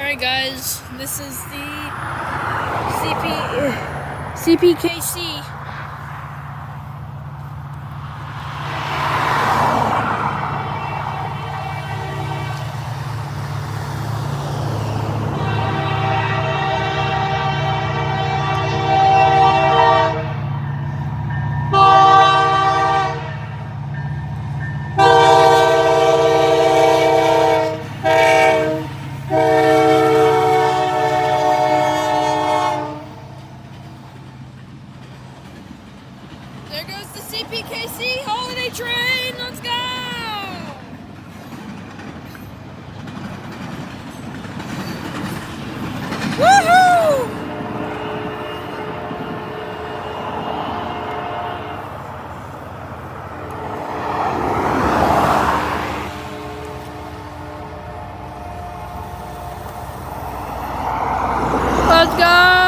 Alright guys, this is the Cpkc. There goes the Cpkc holiday train, let's go! Woohoo! Let's go!